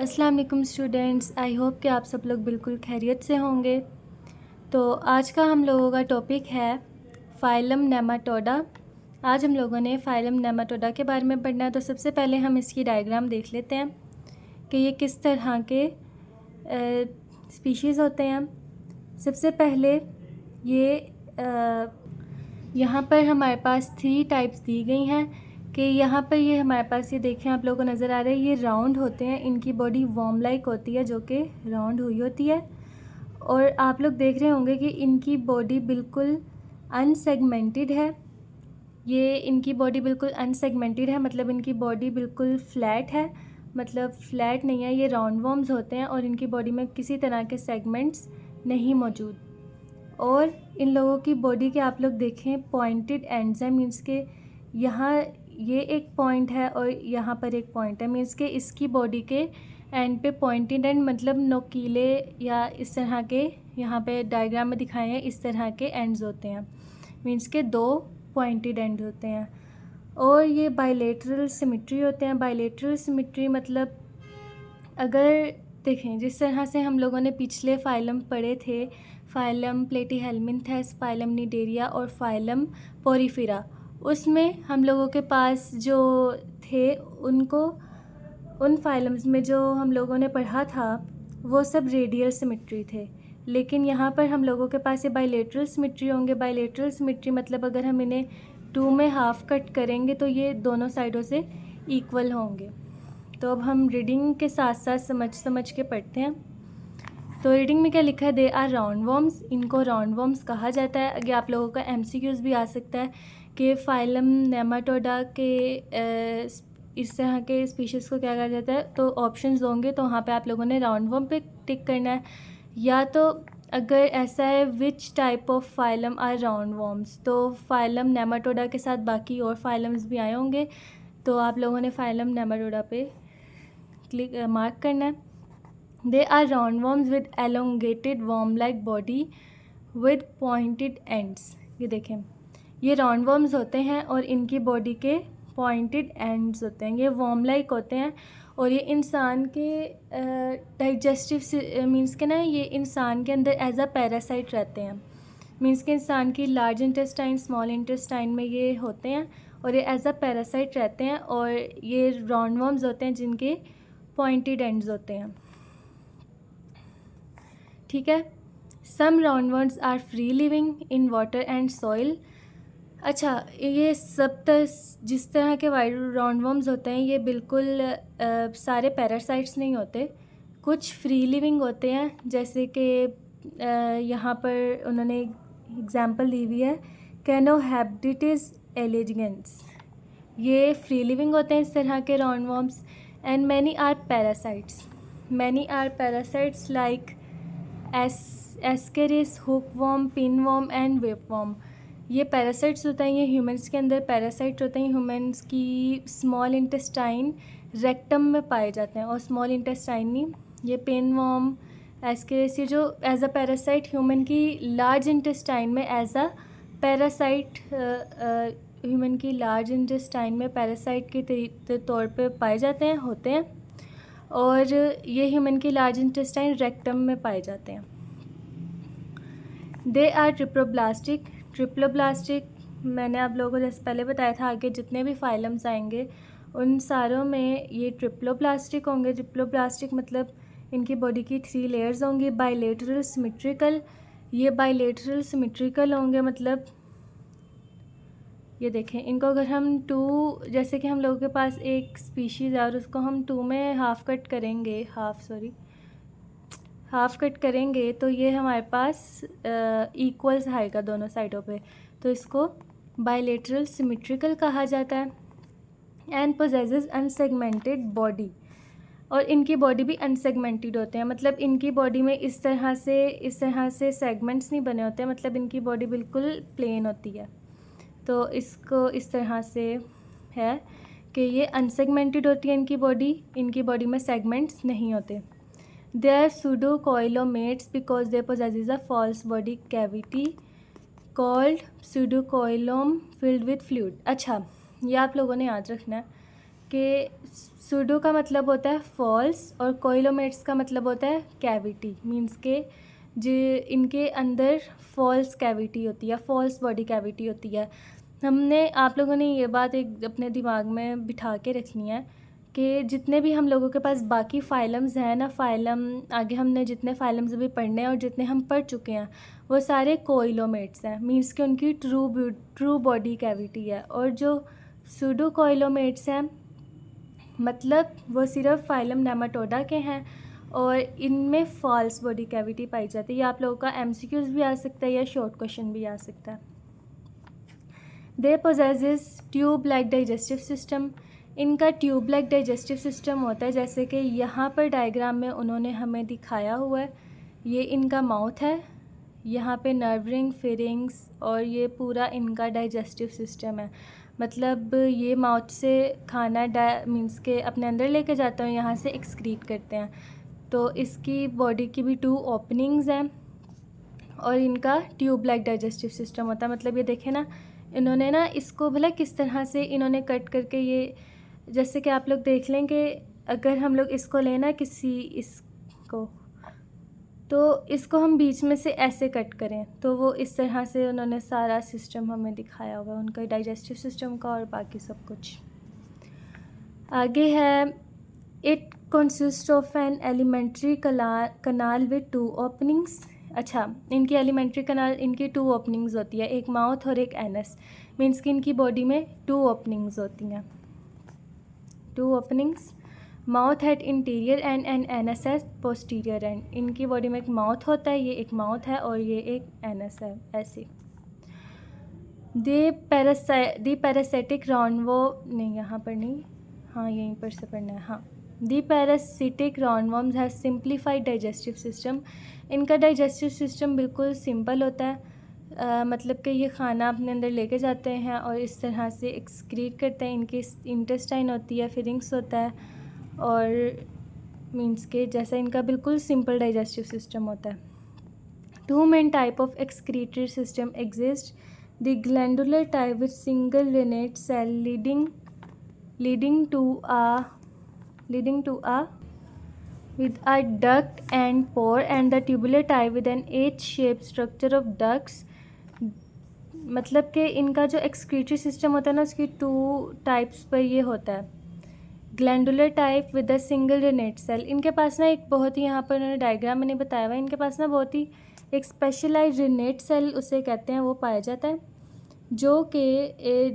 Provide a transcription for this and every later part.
अस्सलाम वालेकुम students, I hope कि आप सब लोग बिल्कुल खैरियत से होंगे। तो आज का हम लोगों का टॉपिक है फ़ाइलम नेमाटोडा। आज हम लोगों ने फ़ाइलम नेमाटोडा के बारे में पढ़ना है। तो सबसे पहले हम इसकी डायग्राम देख लेते हैं कि ये किस तरह के स्पीशीज़ होते हैं। सबसे पहले ये यहाँ पर हमारे पास 3 टाइप्स दी गई हैं कि यहाँ पर ये हमारे पास, ये देखें आप लोगों को नज़र आ रहा है, ये राउंड होते हैं। इनकी बॉडी वॉर्म लाइक होती है जो कि राउंड हुई होती है। और आप लोग देख रहे होंगे कि इनकी बॉडी बिल्कुल अनसेगमेंटेड है। ये इनकी बॉडी बिल्कुल अनसेगमेंटेड है, मतलब इनकी बॉडी बिल्कुल फ्लैट है, मतलब फ्लैट नहीं है। ये राउंड वॉर्म्स होते हैं और इनकी बॉडी में किसी तरह के सेगमेंट्स नहीं मौजूद। और इन लोगों की बॉडी के आप लोग देखें पॉइंटेड एंड्स हैं, मीन्स के यहाँ ये एक पॉइंट है और यहाँ पर एक पॉइंट है, मीन्स के इसकी बॉडी के एंड पे पॉइंटेड एंड मतलब नोकीले या इस तरह के, यहाँ पे डायग्राम में दिखाए हैं इस तरह के एंड्स होते हैं, मीन्स के 2 पॉइंटेड एंड होते हैं। और ये बायलेटरल सिमेट्री होते हैं। बायलेटरल सिमेट्री मतलब अगर देखें जिस तरह से हम लोगों ने पिछले फाइलम पढ़े थे, फाइलम प्लेटीहेल्मिन्थेस, फाइलम निडेरिया और फाइलम पोरीफेरा, उसमें हम लोगों के पास जो थे उन फाइलम्स में जो हम लोगों ने पढ़ा था वो सब रेडियल सिमेट्री थे। लेकिन यहाँ पर हम लोगों के पास ये बायलेटरल सिमेट्री होंगे। बायलेटरल सिमेट्री मतलब अगर हम इन्हें 2 में हाफ़ कट करेंगे तो ये दोनों साइडों से इक्वल होंगे। तो अब हम रीडिंग के साथ साथ समझ के पढ़ते हैं। तो रीडिंग में क्या लिखा है, दे आर राउंड वॉर्म्स। इनको राउंड वॉर्म्स कहा जाता है। आगे आप लोगों का MCQs भी आ सकता है कि फ़ाइलम नेमाटोडा के इस तरह के स्पीशीज़ को क्या कहा जाता है। तो ऑप्शंस होंगे, तो वहाँ पे आप लोगों ने राउंड वॉर्म पे टिक करना है। या तो अगर ऐसा है which type of phylum are round worms, तो फाइलम नेमाटोडा के साथ बाकी और फाइलम्स भी आए होंगे, तो आप लोगों ने फाइलम नेमाटोडा पे क्लिक मार्क करना है। They are round worms with elongated worm like body with pointed ends. ये देखें, ये राउंड वॉर्म्स होते हैं और इनकी बॉडी के पॉइंटेड एंड्स होते हैं। ये वॉर्म लाइक होते हैं और ये इंसान के डाइजेस्टिव मीन्स के ना, ये इंसान के अंदर एज अ पैरासाइट रहते हैं। मीन्स के इंसान की लार्ज इंटेस्टाइन, स्मॉल इंटेस्टाइन में ये होते हैं और ये एज अ पैरासाइट रहते हैं। और ये राउंड वॉर्म्स होते हैं जिनके पॉइंटेड एंड्स होते हैं। ठीक है। Some round worms are free living in water and soil. अच्छा, ये सब जिस तरह के राउंड वॉर्म्स होते हैं ये बिल्कुल सारे पैरासाइट्स नहीं होते, कुछ फ्री लिविंग होते हैं। जैसे कि यहाँ पर उन्होंने एग्जांपल दी हुई है, कैनोहैबिटिस एलिगेंस। ये फ्री लिविंग होते हैं इस तरह के round worms. And many are parasites. Many are parasites like ascaris, hookworm, pinworm and whipworm. ये पैरासाइट्स होते हैं, ये ह्यूमंस के अंदर पैरासाइट होते हैं। ह्यूमंस की स्मॉल इंटेस्टाइन, रेक्टम में पाए जाते हैं और स्मॉल इंटेस्टाइन नहीं। ये पिनवॉर्म, एस्केरिस, ये जो एज अ पैरासाइट ह्यूमन की लार्ज इंटेस्टाइन में एज अ पैरासाइट, ह्यूमन की लार्ज इंटेस्टाइन में पैरासाइट के तौर पे पाए जाते हैं, होते हैं। और ये ह्यूमन की लार्ज इंटेस्टाइन रेक्टम में पाए जाते हैं। They are triploblastic. ट्रिप्लोब्लास्टिक मैंने आप लोगों को जैसे पहले बताया था, आगे जितने भी फाइलम्स आएंगे उन सारों में ये ट्रिप्लोब्लास्टिक होंगे। ट्रिप्लोब्लास्टिक मतलब इनकी बॉडी की 3 लेयर्स होंगी। बायलेटरल सिमेट्रिकल, ये बायलेटरल सिमेट्रिकल होंगे, मतलब ये देखें इनको अगर हम 2, जैसे कि हम लोगों के पास एक स्पीशीज़ है और उसको हम 2 में हाफ़ कट करेंगे तो ये हमारे पास इक्वल्स आएगा दोनों साइडों पे, तो इसको बायलेटरल सिमेट्रिकल कहा जाता है। एंड पोजेसेस अनसेगमेंटेड बॉडी, और इनकी बॉडी भी अनसेगमेंटेड होते हैं, मतलब इनकी बॉडी में इस तरह से सेगमेंट्स नहीं बने होते हैं, मतलब इनकी बॉडी बिल्कुल प्लेन होती है। तो इसको इस तरह से है कि ये अनसेगमेंटेड होती है इनकी बॉडी में सेगमेंट्स नहीं होते। They are pseudocoelomates because they possess a false body cavity called pseudocoelom filled with fluid. अच्छा, ये आप लोगों ने याद रखना है कि सूडो का मतलब होता है फॉल्स और कोइलोमेट्स का मतलब होता है कैविटी, मींस के जो इनके अंदर फॉल्स कैविटी होती है, फॉल्स बॉडी कैविटी होती है। हमने आप लोगों ने ये बात एक अपने दिमाग में बिठा के रखनी है कि जितने भी हम लोगों के पास बाकी फाइलम्स हैं ना, फाइलम आगे हमने जितने फाइलम्स अभी पढ़ने हैं और जितने हम पढ़ चुके हैं वो सारे कोइलोमेट्स हैं, मींस कि उनकी ट्रू बॉडी कैविटी है। और जो सूडो कोइलोमेट्स हैं मतलब वो सिर्फ फाइलम नेमाटोडा के हैं और इनमें फॉल्स बॉडी कैविटी पाई जाती है। ये आप लोगों का MCQs भी आ सकता है या शॉर्ट क्वेश्चन भी आ सकता है। They possess tube like digestive system. इनका ट्यूब लाइक डाइजेस्टिव सिस्टम होता है, जैसे कि यहाँ पर डायग्राम में उन्होंने हमें दिखाया हुआ है। ये इनका माउथ है, यहाँ पे नर्व रिंग, फेरिंग्स और ये पूरा इनका डाइजेस्टिव सिस्टम है। मतलब ये माउथ से खाना मीन्स के अपने अंदर लेके जाते हैं, यहाँ से एक्सक्रीट करते हैं। तो इसकी बॉडी की भी 2 ओपनिंग्स हैं और इनका ट्यूब लाइक डाइजेस्टिव सिस्टम होता है। मतलब ये देखें ना, इन्होंने ना इसको भला किस तरह से इन्होंने कट करके, ये जैसे कि आप लोग देख लें कि अगर हम लोग इसको लेना किसी इसको, तो इसको हम बीच में से ऐसे कट करें तो वो इस तरह से उन्होंने सारा सिस्टम हमें दिखाया हुआ है उनका डाइजेस्टिव सिस्टम का और बाकी सब कुछ। आगे है it consist of an elementary kanal with 2 openings. अच्छा, इनकी एलिमेंट्री कनाल, इनकी 2 ओपनिंग्स होती है, एक माउथ और एक एनस, मीन्स कि इनकी बॉडी में 2 ओपनिंग्स होती हैं, 2 openings, mouth at anterior end an anus at posterior end. इनकी बॉडी में एक माउथ होता है, ये एक माउथ है और ये एक एनस है ऐसी। दी पैरासिटिक राउंडवो नहीं, यहाँ पर नहीं, हाँ यहीं पर से पढ़ना है, हाँ। The parasitic roundworms has simplified digestive system. इनका डाइजेस्टिव सिस्टम बिल्कुल सिंपल होता है, मतलब कि ये खाना अपने अंदर लेके जाते हैं और इस तरह से एक्सक्रीट करते हैं। इनकी इंटेस्टाइन होती है, फिरिंग्स होता है और मींस के जैसा इनका बिल्कुल सिंपल डाइजेस्टिव सिस्टम होता है। 2 main type of excretory system exist, the glandular type with single renette cell leading to a with a duct and pore, and the tubular type with an H-shaped structure of ducts। मतलब कि इनका जो excretory system होता है ना, उसकी 2 types पर ये होता है। Glandular type with a single renette cell, इनके पास ना एक बहुत ही, यहाँ पर उन्होंने डायग्राम में नहीं बताया हुआ, इनके पास ना बहुत ही एक स्पेशलाइज्ड रेनेट सेल उसे कहते हैं, वो पाया जाता है, जो कि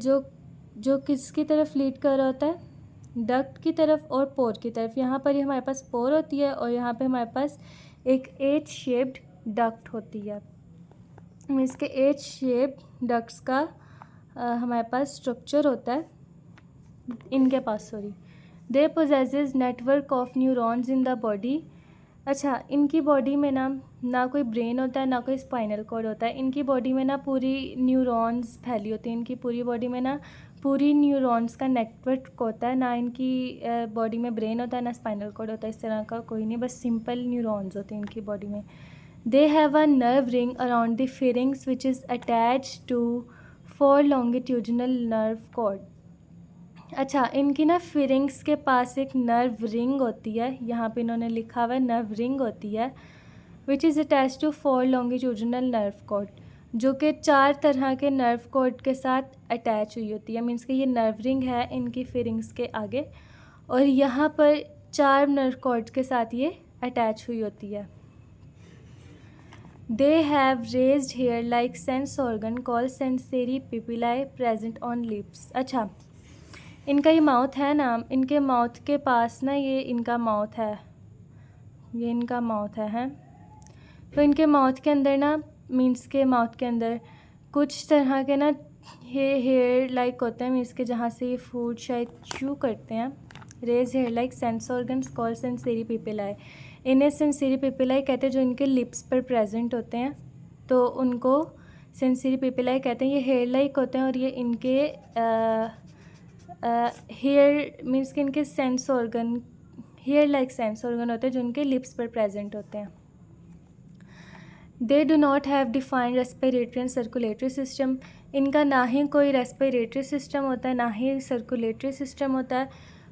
जो किसकी तरफ लीड कर रहा होता है, डक्ट की तरफ और पोर की तरफ। यहाँ पर ही हमारे पास पोर होती है और यहाँ पे हमारे पास एक H शेप्ड डक्ट होती है। इसके H शेप्ड डक्ट्स का हमारे पास स्ट्रक्चर होता है, इनके पास they possess network of neurons in the body. अच्छा, इनकी बॉडी में ना कोई ब्रेन होता है, ना कोई स्पाइनल कॉर्ड होता है। इनकी बॉडी में ना पूरी न्यूरॉन्स फैली होती हैं, इनकी पूरी बॉडी में ना पूरी न्यूरॉन्स का नेटवर्क होता है। ना इनकी बॉडी में ब्रेन होता है, ना स्पाइनल कॉर्ड होता है, इस तरह का कोई नहीं, बस सिंपल न्यूरॉन्स होते हैं इनकी बॉडी में। They have a nerve ring around the pharynx which is attach to 4 longitudinal nerve cord. अच्छा, इनकी ना फेरिंग्स के पास एक नर्व रिंग होती है, यहाँ पे इन्होंने लिखा हुआ है नर्व रिंग होती है, which is attach to 4 longitudinal nerve cord, जो कि 4 तरह के नर्व कॉर्ड के साथ अटैच हुई होती है। मीन्स कि ये नर्व रिंग है इनकी फेरिंग्स के आगे और यहाँ पर 4 नर्व कॉर्ड के साथ ये अटैच हुई होती है। They have raised hair like sense organ called sensory papillae present on lips. अच्छा, इनका ये माउथ है ना, इनके माउथ के पास ना ये इनका माउथ है, ये इनका माउथ है। तो इनके माउथ के अंदर ना, मीन्स के माउथ के अंदर कुछ तरह के ना हेयर लाइक होते हैं, मीन्स के जहाँ से ये फूड शायद च्यू करते हैं। Raised hair like sense organs called sensory papillae. इन्हें सेंसरी पिपिलाई कहते हैं, जो इनके लिप्स पर प्रेजेंट होते हैं, तो उनको सेंसरी पिपिलाई कहते हैं। ये हेयर लाइक होते हैं और ये इनके हेयर मीन्स कि इनके sense organ, hair like sense organ होते हैं जो इनके लिप्स पर प्रेजेंट होते हैं। They do not have defined respiratory and circulatory system. इनका ना ही कोई रेस्पिरेटरी सिस्टम होता है, ना ही सर्कुलेटरी सिस्टम होता है।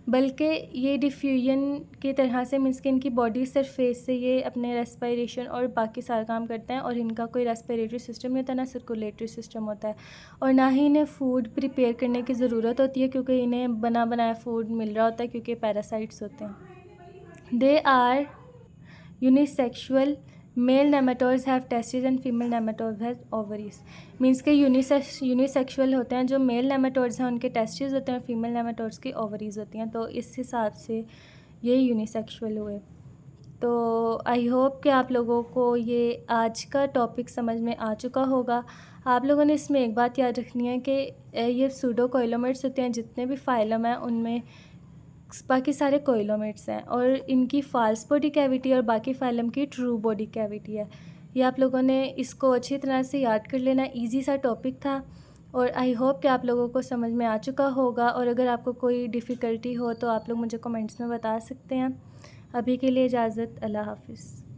बल्कि ये डिफ्यूजन की तरह से मीन्स कि इनकी बॉडी सरफेस से ये अपने रेस्पिरेशन और बाकी सारा काम करते हैं, और इनका कोई रेस्पिरेटरी सिस्टम नहीं होता, ना सर्कुलेटरी सिस्टम होता है, और ना ही इन्हें फ़ूड प्रिपेयर करने की ज़रूरत होती है क्योंकि इन्हें बना बनाया फ़ूड मिल रहा होता है क्योंकि पैरासाइट्स होते हैं। They are unisexual, male nematodes have testis and female nematodes have ovaries. Means के यूनिसेक्सुअल होते हैं, जो मेल नेमाटोड्स हैं उनके टेस्टिस होते हैं, फीमेल नेमाटोड्स की ओवरीज होती हैं, तो इस हिसाब से ये यूनिसेक्सुअल हुए। तो आई होप कि आप लोगों को ये आज का टॉपिक समझ में आ चुका होगा। आप लोगों ने इसमें एक बात याद रखनी है कि ये सूडोकोइलोमेट्स होते हैं, जितने भी फाइलम हैं उनमें बाकी सारे कोइलोमेट्स हैं, और इनकी फाल्स बॉडी कैविटी और बाकी फाइलम की ट्रू बॉडी कैविटी है। ये आप लोगों ने इसको अच्छी तरह से याद कर लेना। इजी सा टॉपिक था, और आई होप कि आप लोगों को समझ में आ चुका होगा, और अगर आपको कोई डिफ़िकल्टी हो तो आप लोग मुझे कमेंट्स में बता सकते हैं। अभी के लिए इजाज़त, अल्लाह हाफ़िज़।